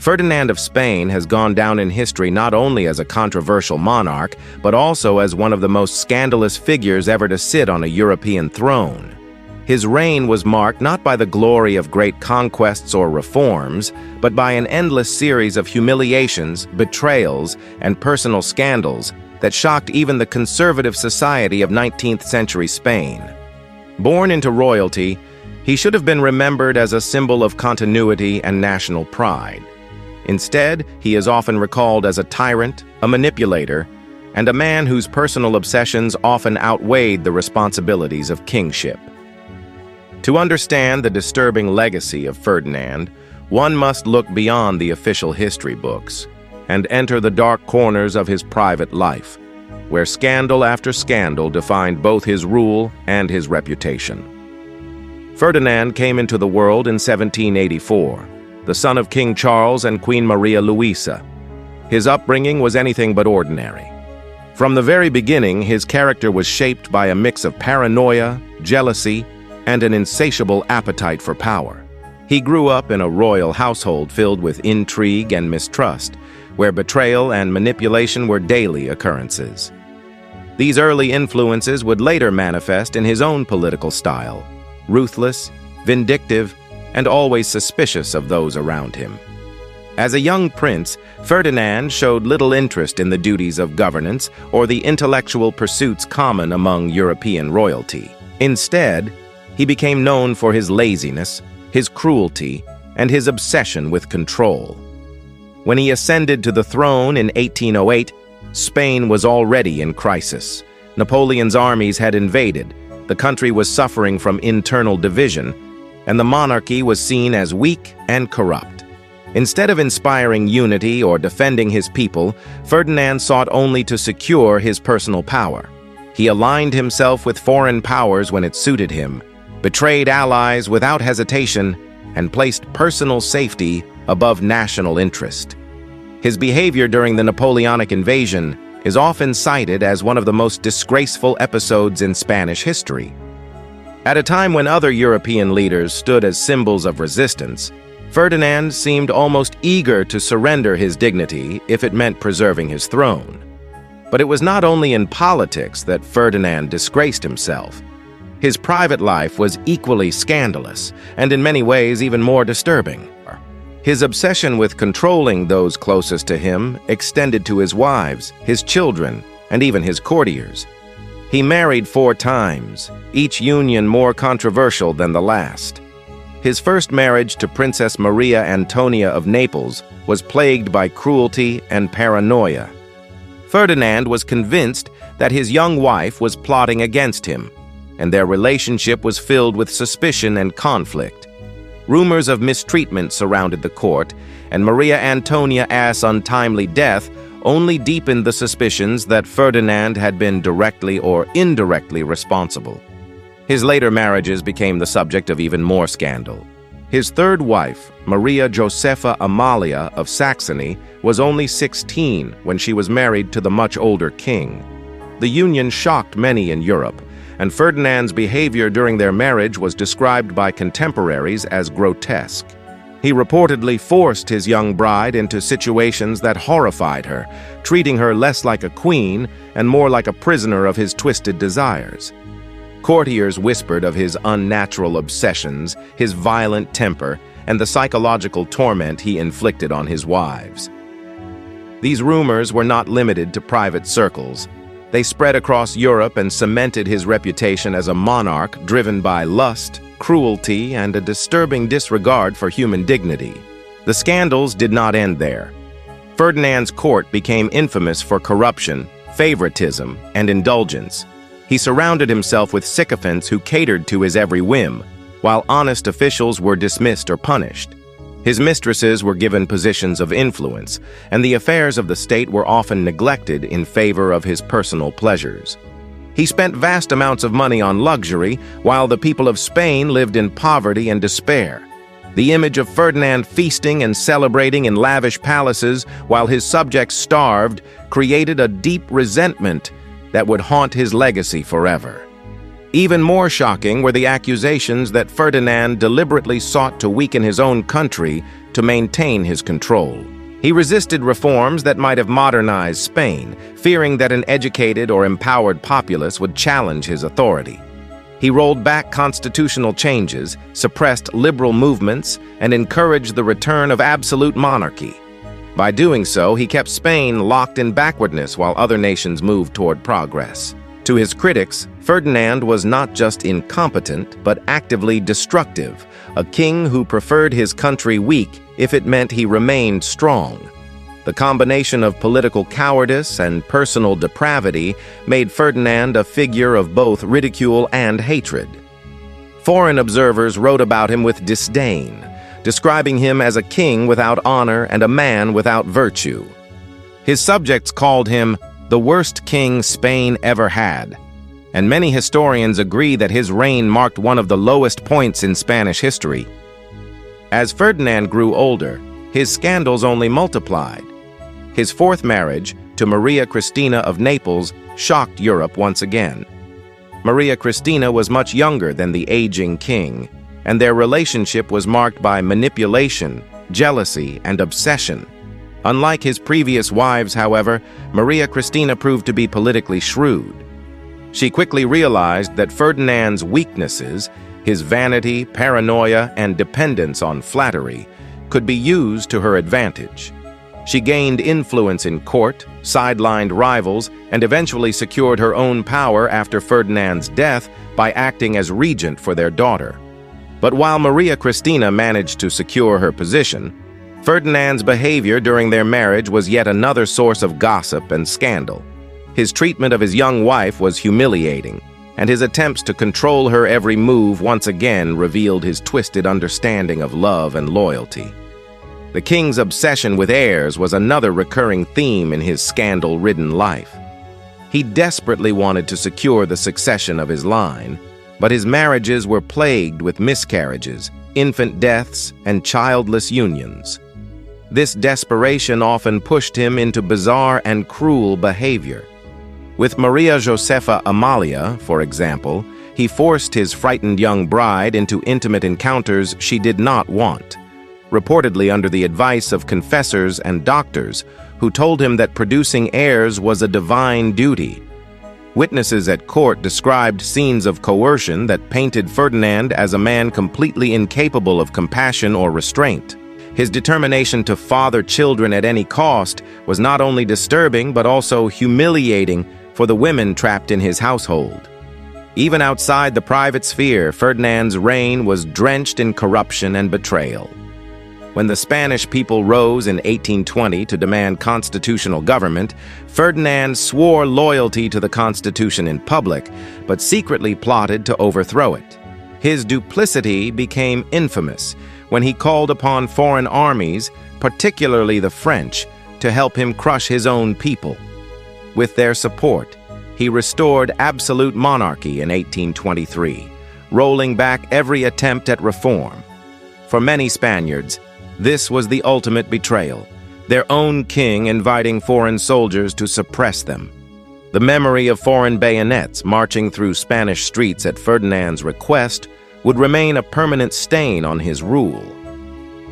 Ferdinand of Spain has gone down in history not only as a controversial monarch, but also as one of the most scandalous figures ever to sit on a European throne. His reign was marked not by the glory of great conquests or reforms, but by an endless series of humiliations, betrayals, and personal scandals that shocked even the conservative society of 19th century Spain. Born into royalty, he should have been remembered as a symbol of continuity and national pride. Instead, he is often recalled as a tyrant, a manipulator, and a man whose personal obsessions often outweighed the responsibilities of kingship. To understand the disturbing legacy of Ferdinand, one must look beyond the official history books and enter the dark corners of his private life, where scandal after scandal defined both his rule and his reputation. Ferdinand came into the world in 1784, the son of King Charles and Queen Maria Luisa. His upbringing was anything but ordinary. From the very beginning, his character was shaped by a mix of paranoia, jealousy, and an insatiable appetite for power. He grew up in a royal household filled with intrigue and mistrust, where betrayal and manipulation were daily occurrences. These early influences would later manifest in his own political style, ruthless, vindictive, and always suspicious of those around him. As a young prince, Ferdinand showed little interest in the duties of governance or the intellectual pursuits common among European royalty. Instead, he became known for his laziness, his cruelty, and his obsession with control. When he ascended to the throne in 1808, Spain was already in crisis. Napoleon's armies had invaded, the country was suffering from internal division, and the monarchy was seen as weak and corrupt. Instead of inspiring unity or defending his people, Ferdinand sought only to secure his personal power. He aligned himself with foreign powers when it suited him, betrayed allies without hesitation, and placed personal safety above national interest. His behavior during the Napoleonic invasion is often cited as one of the most disgraceful episodes in Spanish history. At a time when other European leaders stood as symbols of resistance, Ferdinand seemed almost eager to surrender his dignity if it meant preserving his throne. But it was not only in politics that Ferdinand disgraced himself. His private life was equally scandalous, and in many ways even more disturbing. His obsession with controlling those closest to him extended to his wives, his children, and even his courtiers. He married 4 times, each union more controversial than the last. His first marriage to Princess Maria Antonia of Naples was plagued by cruelty and paranoia. Ferdinand was convinced that his young wife was plotting against him, and their relationship was filled with suspicion and conflict. Rumors of mistreatment surrounded the court, and Maria Antonia's untimely death only deepened the suspicions that Ferdinand had been directly or indirectly responsible. His later marriages became the subject of even more scandal. His third wife, Maria Josepha Amalia of Saxony, was only 16 when she was married to the much older king. The union shocked many in Europe, and Ferdinand's behavior during their marriage was described by contemporaries as grotesque. He reportedly forced his young bride into situations that horrified her, treating her less like a queen and more like a prisoner of his twisted desires. Courtiers whispered of his unnatural obsessions, his violent temper, and the psychological torment he inflicted on his wives. These rumors were not limited to private circles. They spread across Europe and cemented his reputation as a monarch driven by lust, cruelty, and a disturbing disregard for human dignity. The scandals did not end there. Ferdinand's court became infamous for corruption, favoritism, and indulgence. He surrounded himself with sycophants who catered to his every whim, while honest officials were dismissed or punished. His mistresses were given positions of influence, and the affairs of the state were often neglected in favor of his personal pleasures. He spent vast amounts of money on luxury, while the people of Spain lived in poverty and despair. The image of Ferdinand feasting and celebrating in lavish palaces while his subjects starved created a deep resentment that would haunt his legacy forever. Even more shocking were the accusations that Ferdinand deliberately sought to weaken his own country to maintain his control. He resisted reforms that might have modernized Spain, fearing that an educated or empowered populace would challenge his authority. He rolled back constitutional changes, suppressed liberal movements, and encouraged the return of absolute monarchy. By doing so, he kept Spain locked in backwardness while other nations moved toward progress. To his critics, Ferdinand was not just incompetent, but actively destructive, a king who preferred his country weak if it meant he remained strong. The combination of political cowardice and personal depravity made Ferdinand a figure of both ridicule and hatred. Foreign observers wrote about him with disdain, describing him as a king without honor and a man without virtue. His subjects called him the worst king Spain ever had, and many historians agree that his reign marked one of the lowest points in Spanish history. As Ferdinand grew older, his scandals only multiplied. His fourth marriage, to Maria Cristina of Naples, shocked Europe once again. Maria Cristina was much younger than the aging king, and their relationship was marked by manipulation, jealousy, and obsession. Unlike his previous wives, however, Maria Cristina proved to be politically shrewd. She quickly realized that Ferdinand's weaknesses, his vanity, paranoia, and dependence on flattery, could be used to her advantage. She gained influence in court, sidelined rivals, and eventually secured her own power after Ferdinand's death by acting as regent for their daughter. But while Maria Cristina managed to secure her position, Ferdinand's behavior during their marriage was yet another source of gossip and scandal. His treatment of his young wife was humiliating, and his attempts to control her every move once again revealed his twisted understanding of love and loyalty. The king's obsession with heirs was another recurring theme in his scandal-ridden life. He desperately wanted to secure the succession of his line, but his marriages were plagued with miscarriages, infant deaths, and childless unions. This desperation often pushed him into bizarre and cruel behavior. With Maria Josefa Amalia, for example, he forced his frightened young bride into intimate encounters she did not want, reportedly under the advice of confessors and doctors who told him that producing heirs was a divine duty. Witnesses at court described scenes of coercion that painted Ferdinand as a man completely incapable of compassion or restraint. His determination to father children at any cost was not only disturbing but also humiliating for the women trapped in his household. Even outside the private sphere, Ferdinand's reign was drenched in corruption and betrayal. When the Spanish people rose in 1820 to demand constitutional government, Ferdinand swore loyalty to the Constitution in public, but secretly plotted to overthrow it. His duplicity became infamous when he called upon foreign armies, particularly the French, to help him crush his own people. With their support, he restored absolute monarchy in 1823, rolling back every attempt at reform. For many Spaniards, this was the ultimate betrayal, their own king inviting foreign soldiers to suppress them. The memory of foreign bayonets marching through Spanish streets at Ferdinand's request would remain a permanent stain on his rule.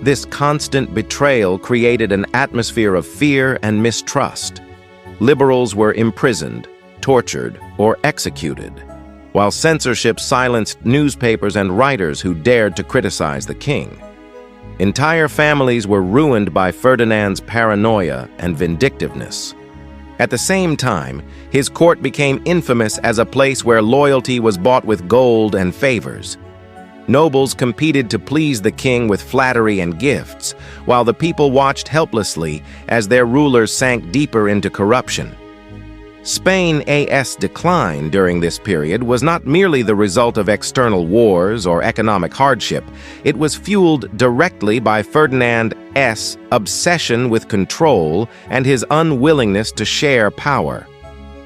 This constant betrayal created an atmosphere of fear and mistrust. Liberals were imprisoned, tortured, or executed, while censorship silenced newspapers and writers who dared to criticize the king. Entire families were ruined by Ferdinand's paranoia and vindictiveness. At the same time, his court became infamous as a place where loyalty was bought with gold and favors. Nobles competed to please the king with flattery and gifts, while the people watched helplessly as their rulers sank deeper into corruption. Spain's decline during this period was not merely the result of external wars or economic hardship. It was fueled directly by Ferdinand's obsession with control and his unwillingness to share power.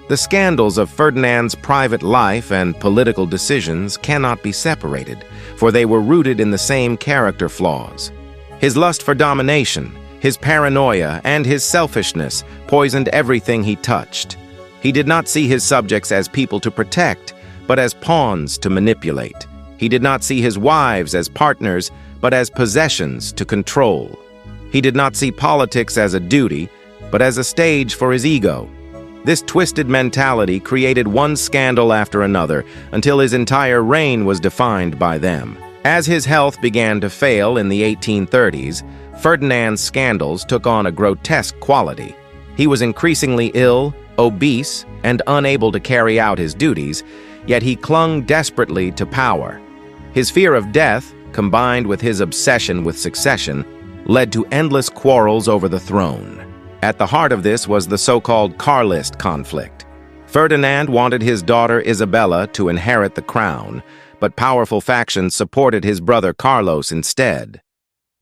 The scandals of Ferdinand's private life and political decisions cannot be separated, for they were rooted in the same character flaws. His lust for domination, his paranoia, and his selfishness poisoned everything he touched. He did not see his subjects as people to protect, but as pawns to manipulate. He did not see his wives as partners, but as possessions to control. He did not see politics as a duty, but as a stage for his ego. This twisted mentality created one scandal after another until his entire reign was defined by them. As his health began to fail in the 1830s, Ferdinand's scandals took on a grotesque quality. He was increasingly ill, obese, and unable to carry out his duties, yet he clung desperately to power. His fear of death, combined with his obsession with succession, led to endless quarrels over the throne. At the heart of this was the so-called Carlist conflict. Ferdinand wanted his daughter Isabella to inherit the crown, but powerful factions supported his brother Carlos instead.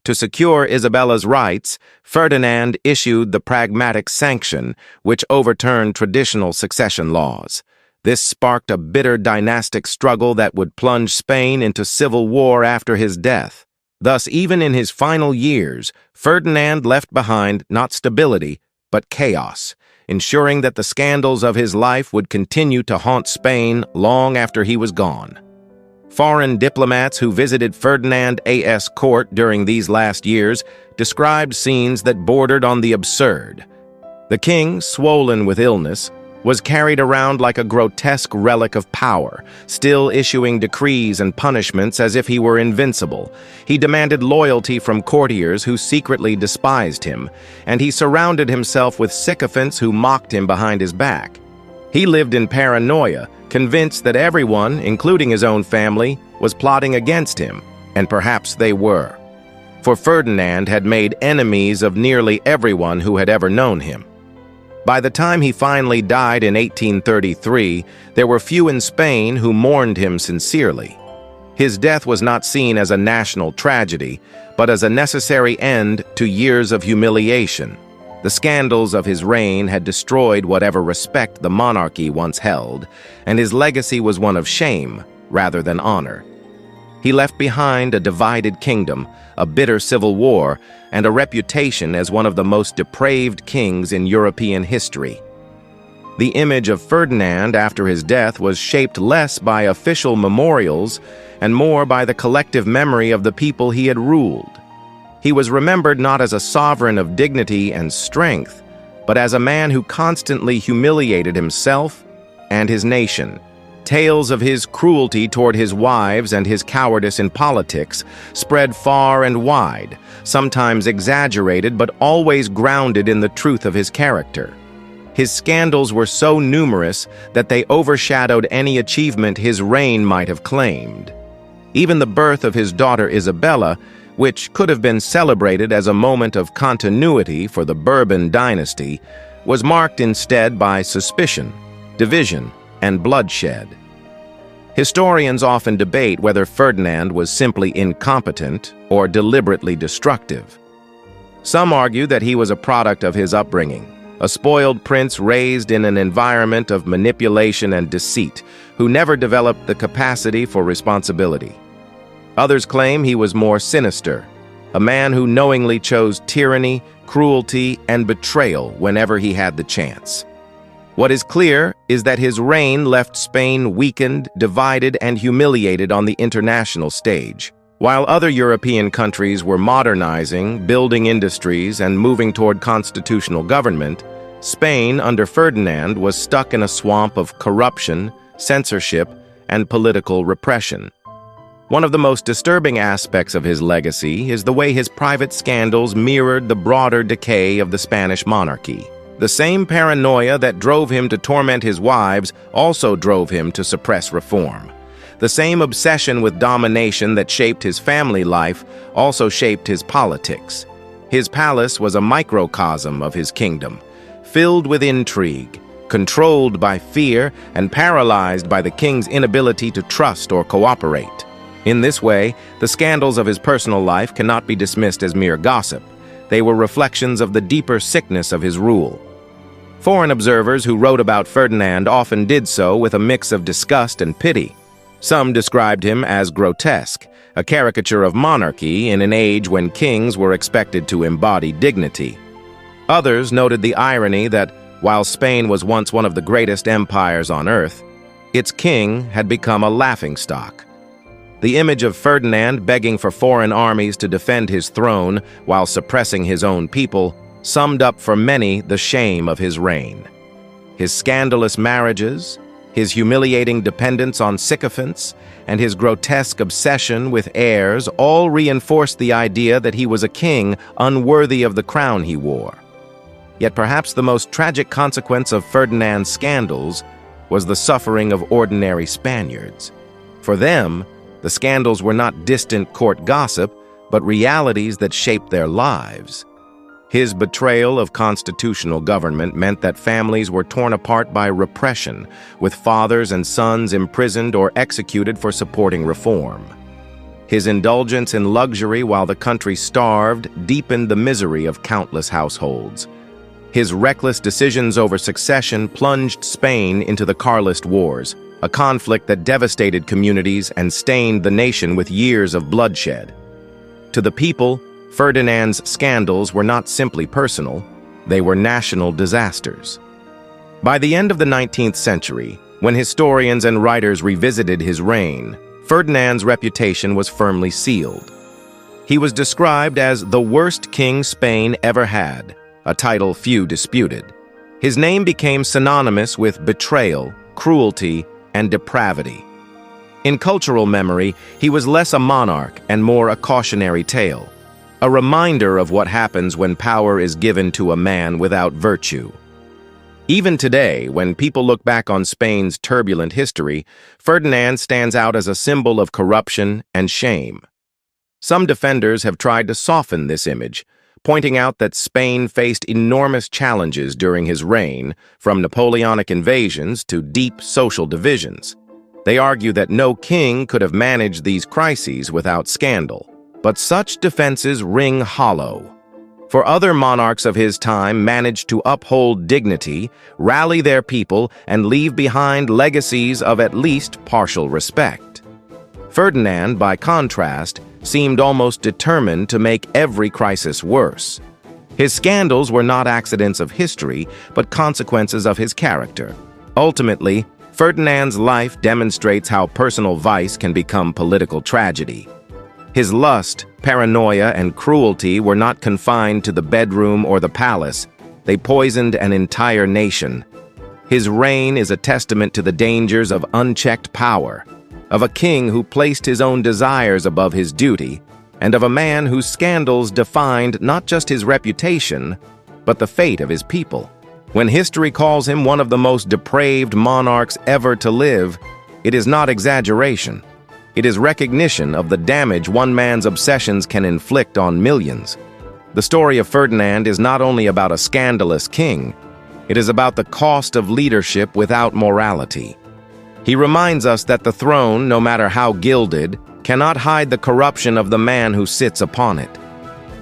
To secure Isabella's rights, Ferdinand issued the Pragmatic Sanction, which overturned traditional succession laws. This sparked a bitter dynastic struggle that would plunge Spain into civil war after his death. Thus, even in his final years, Ferdinand left behind not stability, but chaos, ensuring that the scandals of his life would continue to haunt Spain long after he was gone. Foreign diplomats who visited Ferdinand's court during these last years described scenes that bordered on the absurd. The king, swollen with illness, was carried around like a grotesque relic of power, still issuing decrees and punishments as if he were invincible. He demanded loyalty from courtiers who secretly despised him, and he surrounded himself with sycophants who mocked him behind his back. He lived in paranoia, convinced that everyone, including his own family, was plotting against him, and perhaps they were. For Ferdinand had made enemies of nearly everyone who had ever known him. By the time he finally died in 1833, there were few in Spain who mourned him sincerely. His death was not seen as a national tragedy, but as a necessary end to years of humiliation. The scandals of his reign had destroyed whatever respect the monarchy once held, and his legacy was one of shame rather than honor. He left behind a divided kingdom, a bitter civil war, and a reputation as one of the most depraved kings in European history. The image of Ferdinand after his death was shaped less by official memorials and more by the collective memory of the people he had ruled. He was remembered not as a sovereign of dignity and strength, but as a man who constantly humiliated himself and his nation. Tales of his cruelty toward his wives and his cowardice in politics spread far and wide, sometimes exaggerated but always grounded in the truth of his character. His scandals were so numerous that they overshadowed any achievement his reign might have claimed. Even the birth of his daughter Isabella, which could have been celebrated as a moment of continuity for the Bourbon dynasty, was marked instead by suspicion, division, and bloodshed. Historians often debate whether Ferdinand was simply incompetent or deliberately destructive. Some argue that he was a product of his upbringing, a spoiled prince raised in an environment of manipulation and deceit, who never developed the capacity for responsibility. Others claim he was more sinister, a man who knowingly chose tyranny, cruelty, and betrayal whenever he had the chance. What is clear is that his reign left Spain weakened, divided, and humiliated on the international stage. While other European countries were modernizing, building industries, and moving toward constitutional government, Spain, under Ferdinand, was stuck in a swamp of corruption, censorship, and political repression. One of the most disturbing aspects of his legacy is the way his private scandals mirrored the broader decay of the Spanish monarchy. The same paranoia that drove him to torment his wives also drove him to suppress reform. The same obsession with domination that shaped his family life also shaped his politics. His palace was a microcosm of his kingdom, filled with intrigue, controlled by fear, and paralyzed by the king's inability to trust or cooperate. In this way, the scandals of his personal life cannot be dismissed as mere gossip. They were reflections of the deeper sickness of his rule. Foreign observers who wrote about Ferdinand often did so with a mix of disgust and pity. Some described him as grotesque, a caricature of monarchy in an age when kings were expected to embody dignity. Others noted the irony that, while Spain was once one of the greatest empires on earth, Its king had become a laughingstock. The image of Ferdinand begging for foreign armies to defend his throne while suppressing his own people summed up for many the shame of his reign. His scandalous marriages, his humiliating dependence on sycophants, and his grotesque obsession with heirs all reinforced the idea that he was a king unworthy of the crown he wore. Yet perhaps the most tragic consequence of Ferdinand's scandals was the suffering of ordinary Spaniards. For them, the scandals were not distant court gossip, but realities that shaped their lives. His betrayal of constitutional government meant that families were torn apart by repression, with fathers and sons imprisoned or executed for supporting reform. His indulgence in luxury while the country starved deepened the misery of countless households. His reckless decisions over succession plunged Spain into the Carlist Wars, a conflict that devastated communities and stained the nation with years of bloodshed. To the people, Ferdinand's scandals were not simply personal, they were national disasters. By the end of the 19th century, when historians and writers revisited his reign, Ferdinand's reputation was firmly sealed. He was described as the worst king Spain ever had, a title few disputed. His name became synonymous with betrayal, cruelty, and depravity. In cultural memory, he was less a monarch and more a cautionary tale, a reminder of what happens when power is given to a man without virtue. Even today, when people look back on Spain's turbulent history, Ferdinand stands out as a symbol of corruption and shame. Some defenders have tried to soften this image, pointing out that Spain faced enormous challenges during his reign, from Napoleonic invasions to deep social divisions. They argue that no king could have managed these crises without scandal. But such defenses ring hollow. For other monarchs of his time managed to uphold dignity, rally their people, and leave behind legacies of at least partial respect. Ferdinand, by contrast, seemed almost determined to make every crisis worse. His scandals were not accidents of history, but consequences of his character. Ultimately, Ferdinand's life demonstrates how personal vice can become political tragedy. His lust, paranoia, and cruelty were not confined to the bedroom or the palace. They poisoned an entire nation. His reign is a testament to the dangers of unchecked power, of a king who placed his own desires above his duty, and of a man whose scandals defined not just his reputation, but the fate of his people. When history calls him one of the most depraved monarchs ever to live, it is not exaggeration. It is recognition of the damage one man's obsessions can inflict on millions. The story of Ferdinand is not only about a scandalous king, it is about the cost of leadership without morality. He reminds us that the throne, no matter how gilded, cannot hide the corruption of the man who sits upon it.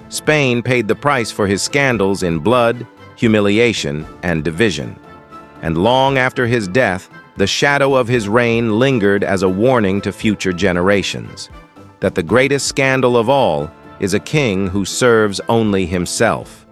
Spain paid the price for his scandals in blood, humiliation, and division. And long after his death, the shadow of his reign lingered as a warning to future generations, that the greatest scandal of all is a king who serves only himself.